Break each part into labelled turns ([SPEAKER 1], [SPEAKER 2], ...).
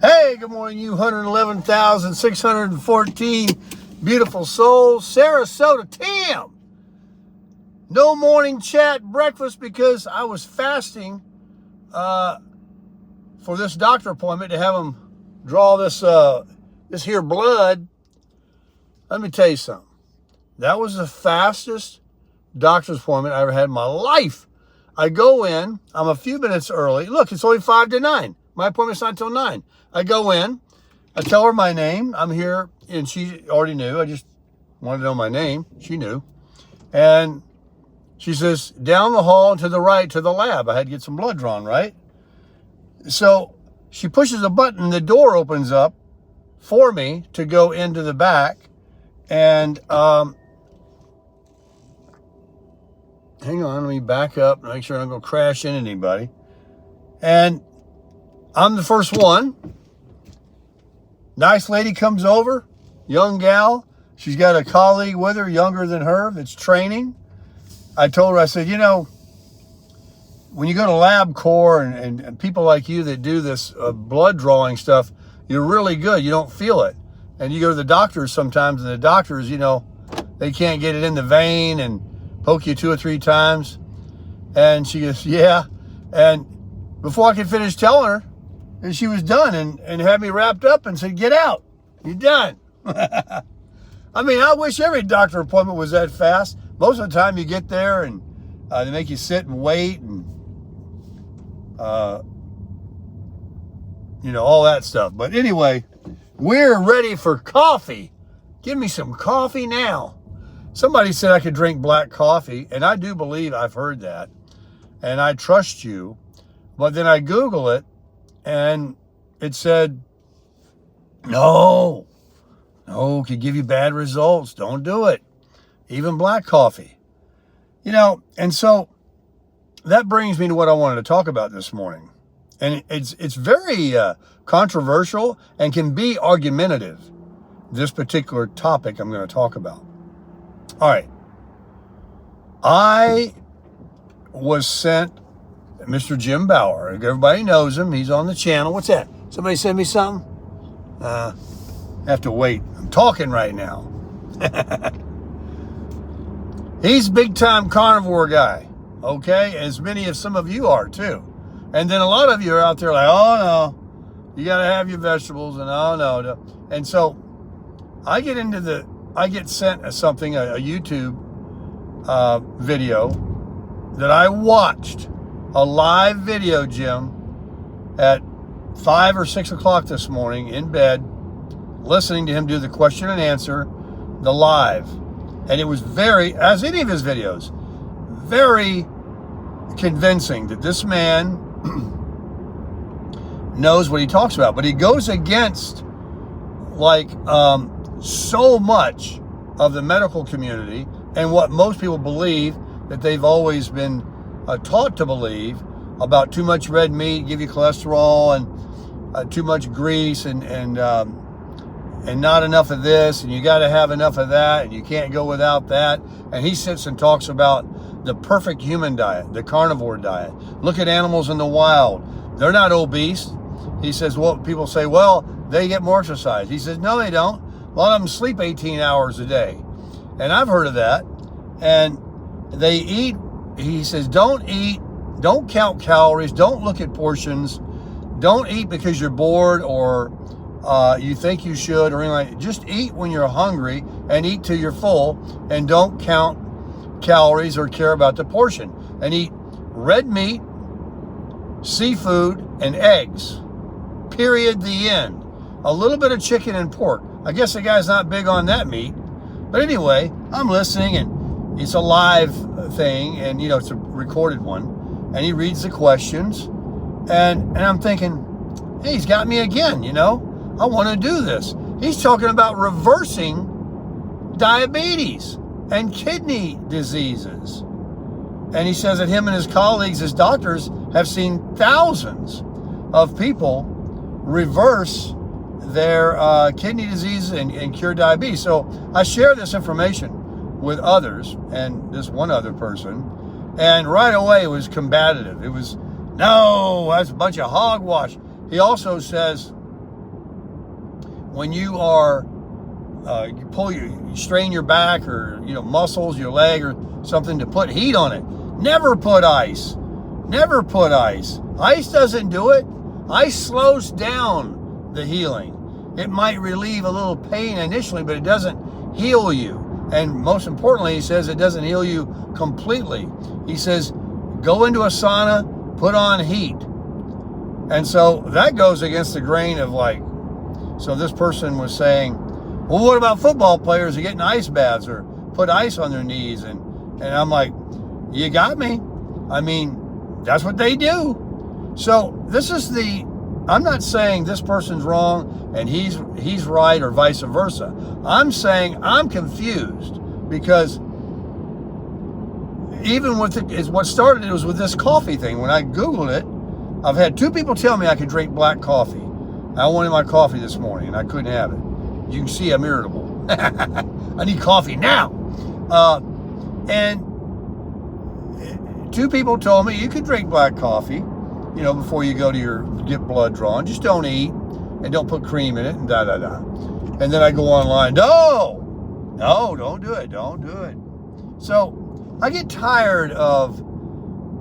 [SPEAKER 1] Hey, good morning, you 111,614 beautiful souls. Sarasota, Tim. No morning chat breakfast because I was fasting for this doctor appointment to have him draw this here blood. Let me tell you something. That was the fastest doctor's appointment I ever had in my life. I go in, I'm a few minutes early. Look, it's only 5 to 9. My appointment's not until 9. I go in, I tell her my name. I'm here, and she already knew. I just wanted to know my name. She knew. And she says, down the hall and to the right to the lab. I had to get some blood drawn, right? So she pushes a button, the door opens up for me to go into the back. And hang on, let me back up and make sure I don't go crash into anybody. And I'm the first one. Nice lady comes over, young gal. She's got a colleague with her, younger than her, that's training. I told her, I said, you know, when you go to LabCorp and people like you that do this blood drawing stuff, you're really good. You don't feel it. And you go to the doctors sometimes, and the doctors, you know, they can't get it in the vein and poke you 2 or 3 times. And she goes, yeah. And before I could finish telling her, and she was done and had me wrapped up and said, get out. You're done. I mean, I wish every doctor appointment was that fast. Most of the time you get there and they make you sit and wait and, you know, all that stuff. But anyway, we're ready for coffee. Give me some coffee now. Somebody said I could drink black coffee, and I do believe I've heard that. And I trust you. But then I Google it, and it said, no, could give you bad results. Don't do it. Even black coffee. You know, and so that brings me to what I wanted to talk about this morning. And it's very controversial and can be argumentative, this particular topic I'm going to talk about. All right. I was sent Mr. Jim Bauer. Everybody knows him. He's on the channel. What's that? Somebody send me something? I have to wait. I'm talking right now. He's big-time carnivore guy, okay? As many as some of you are, too. And then a lot of you are out there like, oh, no, you got to have your vegetables, and oh, no. And so I get sent something, a YouTube video that I watched, a live video, Jim, at 5 or 6 o'clock this morning in bed, listening to him do the question and answer, the live. And it was very, as any of his videos, very convincing that this man knows what he talks about. But he goes against, like, so much of the medical community and what most people believe that they've always been taught to believe about too much red meat, give you cholesterol, and too much grease, and not enough of this, and you got to have enough of that, and you can't go without that. And he sits and talks about the perfect human diet, the carnivore diet. Look at animals in the wild. They're not obese. He says, well, people say, well, they get more exercise. He says, no, they don't. A lot of them sleep 18 hours a day. And I've heard of that. And they eat, he says, don't count calories, don't look at portions, don't eat because you're bored or you think you should or anything like that. Just eat when you're hungry and eat till you're full, and don't count calories or care about the portion. And eat red meat, seafood, and eggs. Period, the end. A little bit of chicken and pork. I guess the guy's not big on that meat. But anyway, I'm listening, and it's a live thing, and you know, it's a recorded one. And he reads the questions, and I'm thinking, hey, he's got me again, you know? I want to do this. He's talking about reversing diabetes and kidney diseases. And he says that him and his colleagues, his doctors, have seen thousands of people reverse their kidney disease and cure diabetes. So I share this information with others, and this one other person, and right away it was combative. It was, no, that's a bunch of hogwash. He also says, when you are you strain your back or muscles, your leg or something, to put heat on it. Never put ice. Never put ice. Ice doesn't do it. Ice slows down the healing. It might relieve a little pain initially, but it doesn't heal you. And most importantly, he says it doesn't heal you completely. He says, go into a sauna, put on heat. And so that goes against the grain of so this person was saying, well, what about football players who get in ice baths or put ice on their knees? And I'm like, you got me. I mean, that's what they do. So this is I'm not saying this person's wrong and he's right or vice versa. I'm saying I'm confused because even what started it was with this coffee thing. When I Googled it, I've had 2 people tell me I could drink black coffee. I wanted my coffee this morning and I couldn't have it. You can see I'm irritable. I need coffee now. And 2 people told me you could drink black coffee, before you go to get blood drawn. Just don't eat and don't put cream in it and da-da-da. And then I go online. No, don't do it. Don't do it. So I get tired of,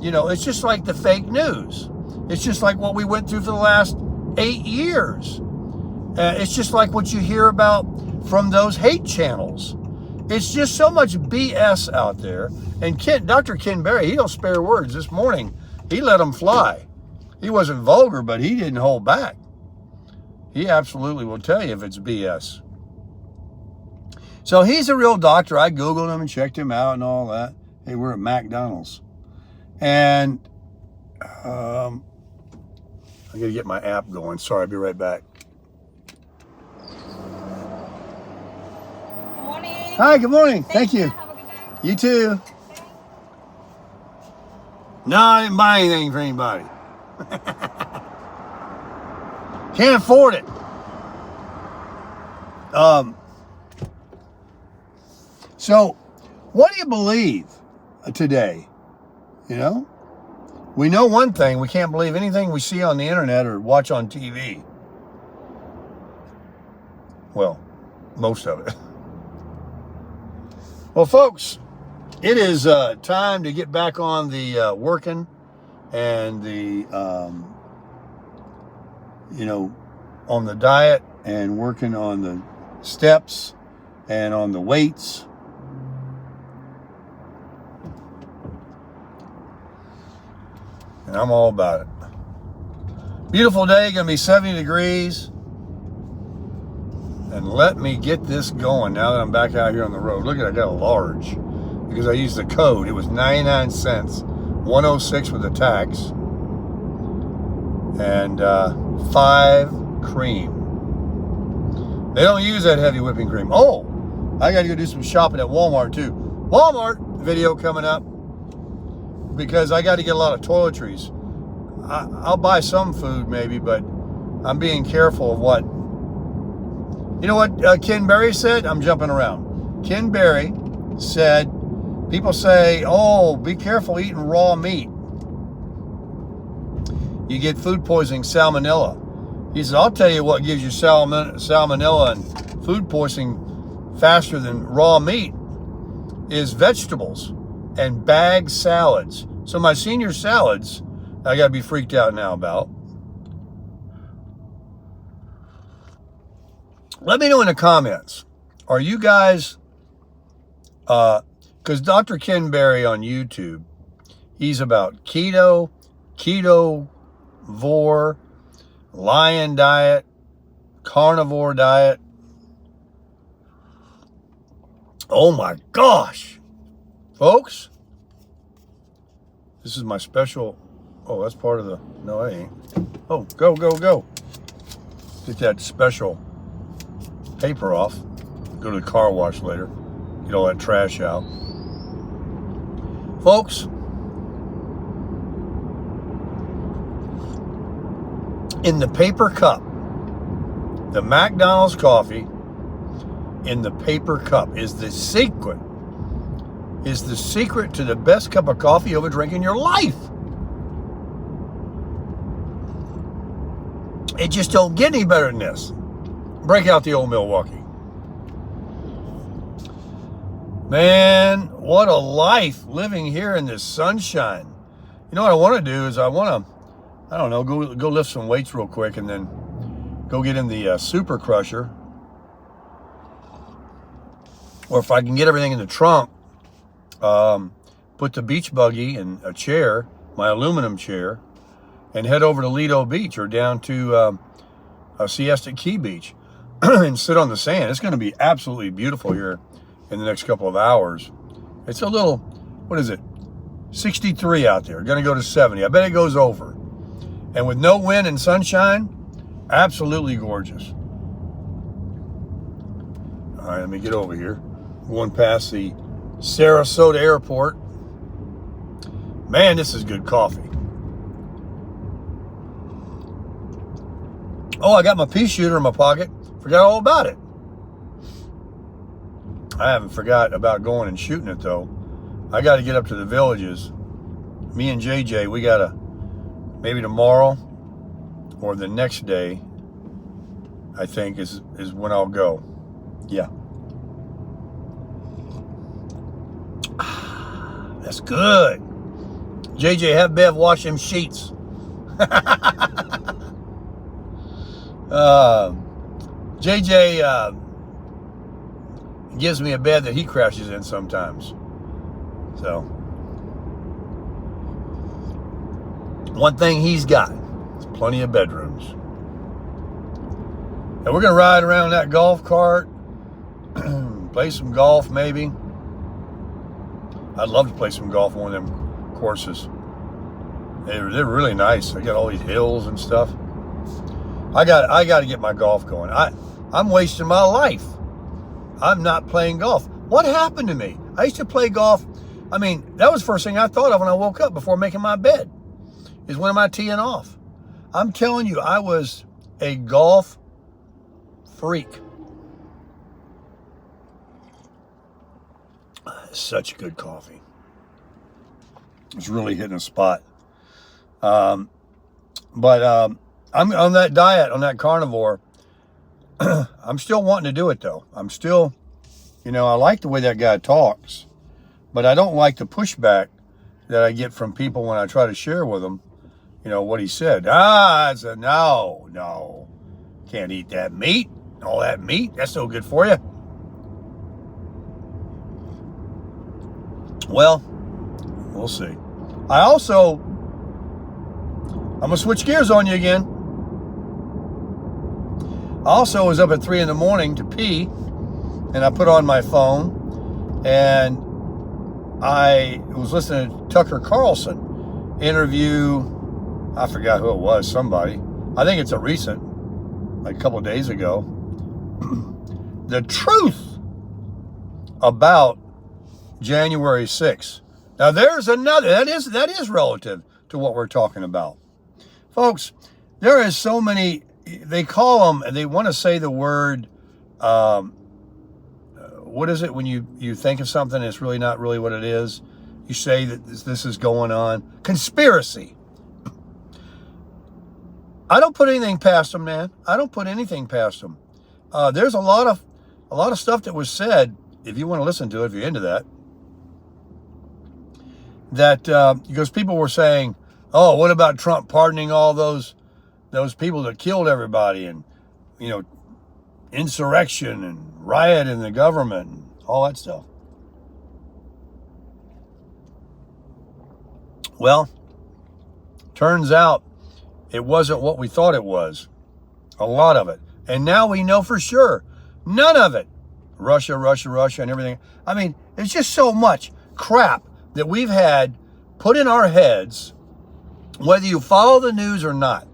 [SPEAKER 1] it's just like the fake news. It's just like what we went through for the last 8 years. It's just like what you hear about from those hate channels. It's just so much BS out there. And Dr. Ken Berry, he don't spare words. This morning, he let them fly. He wasn't vulgar, but he didn't hold back. He absolutely will tell you if it's BS. So he's a real doctor. I Googled him and checked him out and all that. Hey, we're at McDonald's. And I got to get my app going. Sorry, I'll be right back.
[SPEAKER 2] Good morning.
[SPEAKER 1] Hi, good morning. Thank you.
[SPEAKER 2] Have a good day.
[SPEAKER 1] You too. No, I didn't buy anything for anybody. Can't afford it. So, what do you believe today? We know one thing. We can't believe anything we see on the internet or watch on TV. Well, most of it. Well, folks, it is time to get back on the working and the, on the diet and working on the steps and on the weights. And I'm all about it. Beautiful day, gonna be 70 degrees. And let me get this going now that I'm back out here on the road. Look at it, I got a large because I used the code. It was 99 cents, 106 with the tax, and 5 cream. They don't use that heavy whipping cream. Oh, I got to go do some shopping at Walmart too. Walmart video coming up because I got to get a lot of toiletries. I'll buy some food maybe, but I'm being careful of what. You know what Ken Berry said? I'm jumping around. Ken Berry said, people say, oh, be careful eating raw meat. You get food poisoning, salmonella. He said, I'll tell you what gives you salmonella and food poisoning faster than raw meat is vegetables and bagged salads. So my senior salads, I got to be freaked out now about. Let me know in the comments. Are you guys, because Dr. Ken Berry on YouTube, he's about keto, ketovore, lion diet, carnivore diet. Oh my gosh. Folks, this is my special, oh, that's part of the, no, it ain't. Oh, go. Get that special paper off. Go to the car wash later. Get all that trash out. Folks, in the paper cup, the McDonald's coffee in the paper cup is the secret to the best cup of coffee you'll ever drink in your life. It just don't get any better than this. break out the old Milwaukee. Man, what a life living here in this sunshine. You know what I want to do is I don't know, go lift some weights real quick and then go get in the super crusher. Or if I can get everything in the trunk, put the beach buggy and a chair, my aluminum chair, and head over to Lido Beach or down to Siesta Key Beach and sit on the sand. It's going to be absolutely beautiful here in the next couple of hours. It's a little, what is it? 63 out there. Going to go to 70. I bet it goes over. And with no wind and sunshine, absolutely gorgeous. All right, let me get over here. Going past the Sarasota airport. Man, this is good coffee. Oh, I got my pea shooter in my pocket. Forgot all about it. I haven't forgot about going and shooting it, though. I got to get up to the villages. Me and JJ, we got to, maybe tomorrow or the next day, I think, is when I'll go. Yeah. That's good. JJ, have Bev wash them sheets. JJ gives me a bed that he crashes in sometimes. So, one thing he's got is plenty of bedrooms. And we're going to ride around that golf cart, play some golf maybe. I'd love to play some golf on one of them courses. They're really nice. They got all these hills and stuff. I got to get my golf going. I'm wasting my life. I'm not playing golf. What happened to me? I used to play golf. I mean, that was the first thing I thought of when I woke up before making my bed. Is when am I teeing off? I'm telling you, I was a golf freak. Such good coffee. It's really hitting a spot. But I'm on that diet, on that carnivore. I'm still wanting to do it, though. I'm still, I like the way that guy talks, but I don't like the pushback that I get from people when I try to share with them, what he said. I said, no, can't eat that meat. All that meat, that's no good for you. Well, we'll see. I'm going to switch gears on you again. I also was up at 3 a.m. to pee, and I put on my phone, and I was listening to Tucker Carlson interview, I forgot who it was, somebody. I think it's a recent, like a couple of days ago. The truth about January 6th. Now there's another, that is relative to what we're talking about. Folks, there is so many, they call them, they want to say the word, what is it when you think of something and it's really not really what it is? You say that this is going on. Conspiracy. I don't put anything past them, man. I don't put anything past them. There's a lot of stuff that was said, if you want to listen to it, if you're into that, because people were saying, oh, what about Trump pardoning all those people that killed everybody and, insurrection and riot in the government and all that stuff. Well, turns out it wasn't what we thought it was. A lot of it. And now we know for sure. None of it. Russia, and everything. I mean, it's just so much crap that we've had put in our heads, whether you follow the news or not.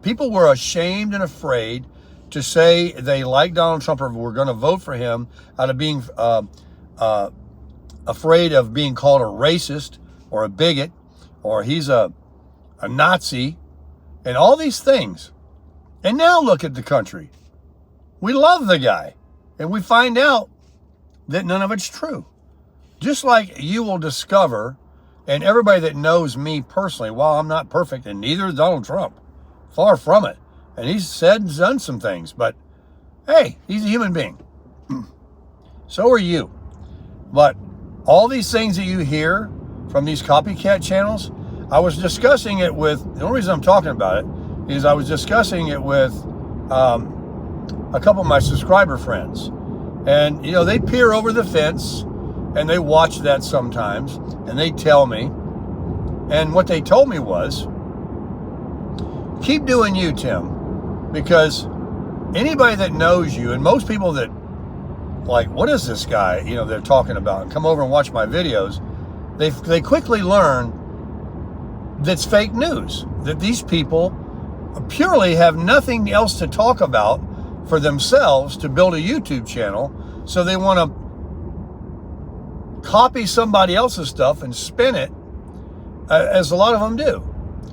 [SPEAKER 1] People were ashamed and afraid to say they like Donald Trump or were going to vote for him out of being afraid of being called a racist or a bigot or he's a Nazi and all these things. And now look at the country. We love the guy. And we find out that none of it's true. Just like you will discover, and everybody that knows me personally, while I'm not perfect, and neither is Donald Trump, far from it. And he's said and done some things, but Hey, he's a human being. So are you. But all these things that you hear from these copycat channels, I was discussing it with, the only reason I'm talking about it is I was discussing it with a couple of my subscriber friends. And, you know, they peer over the fence and they watch that sometimes and they tell me. And what they told me was, keep doing you, Tim, because anybody that knows you, and most people that, like, what is this guy, you know, they're talking about, and come over and watch my videos, they quickly learn that's fake news, that these people purely have nothing else to talk about for themselves to build a YouTube channel, so they want to copy somebody else's stuff and spin it, as a lot of them do,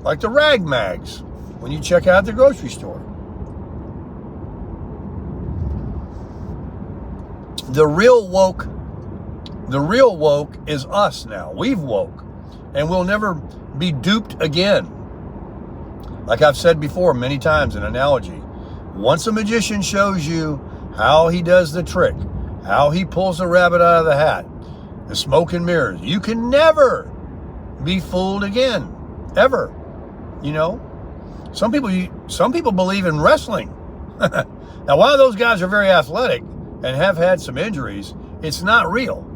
[SPEAKER 1] like the rag mags when you check out the grocery store. The real woke is us now. We've woke, and we'll never be duped again. Like I've said before many times, an analogy. Once a magician shows you how he does the trick, how he pulls the rabbit out of the hat, the smoke and mirrors, you can never be fooled again, ever. You know, some people believe in wrestling. Now, while those guys are very athletic and have had some injuries, it's not real.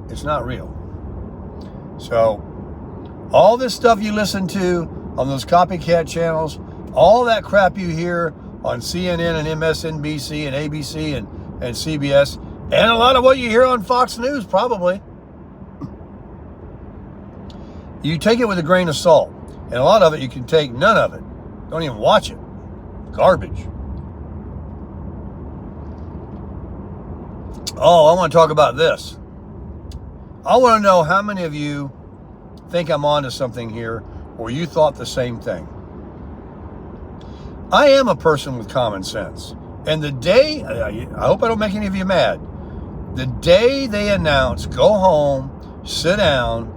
[SPEAKER 1] It's not real. So, all this stuff you listen to on those copycat channels, all that crap you hear on CNN and MSNBC and ABC and CBS, and a lot of what you hear on Fox News, probably, you take it with a grain of salt. And a lot of it, you can take none of it. Don't even watch it. Garbage. Oh, I want to talk about this. I want to know how many of you think I'm onto something here, or you thought the same thing. I am a person with common sense. And the day, I hope I don't make any of you mad, the day they announce, go home, sit down,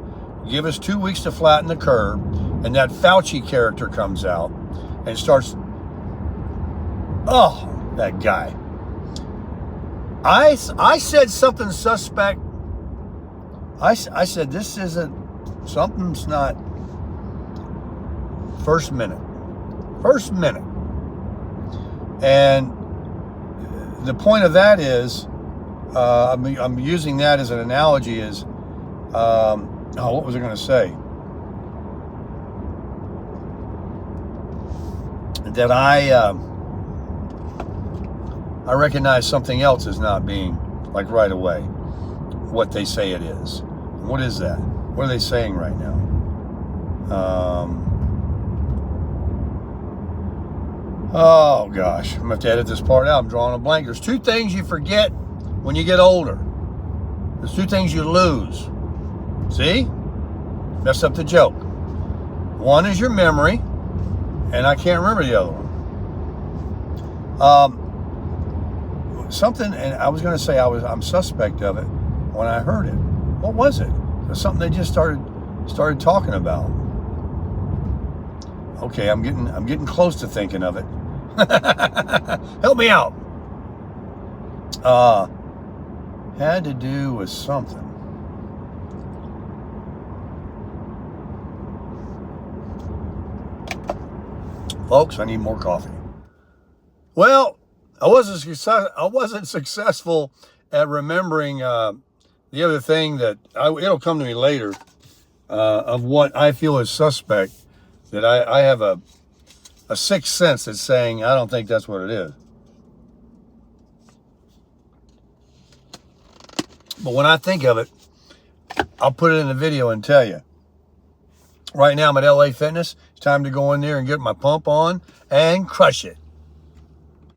[SPEAKER 1] give us 2 weeks to flatten the curve, and that Fauci character comes out and starts, oh, that guy. I said something suspect. I said, this isn't, something's not, first minute. And the point of that is, I'm using that as an analogy, is, what was I going to say? That I recognize something else as not being, like, right away what they say it is. What is that? What are they saying right now? Oh gosh, I'm gonna have to edit this part out. I'm drawing a blank. There's two things you forget when you get older. There's two things you lose. See? Messed up the joke. One is your memory, and I can't remember the other one. Something, and I was going to say I'm suspect of it when I heard it. What was it? It was something they just started talking about. Okay, I'm getting close to thinking of it. Help me out. Had to do with something. Folks, I need more coffee. Well, I wasn't successful at remembering the other thing that it'll come to me later, of what I feel is suspect, that I have a sixth sense that's saying I don't think that's what it is. But when I think of it, I'll put it in the video and tell you. Right now I'm at LA Fitness. It's time to go in there and get my pump on and crush it.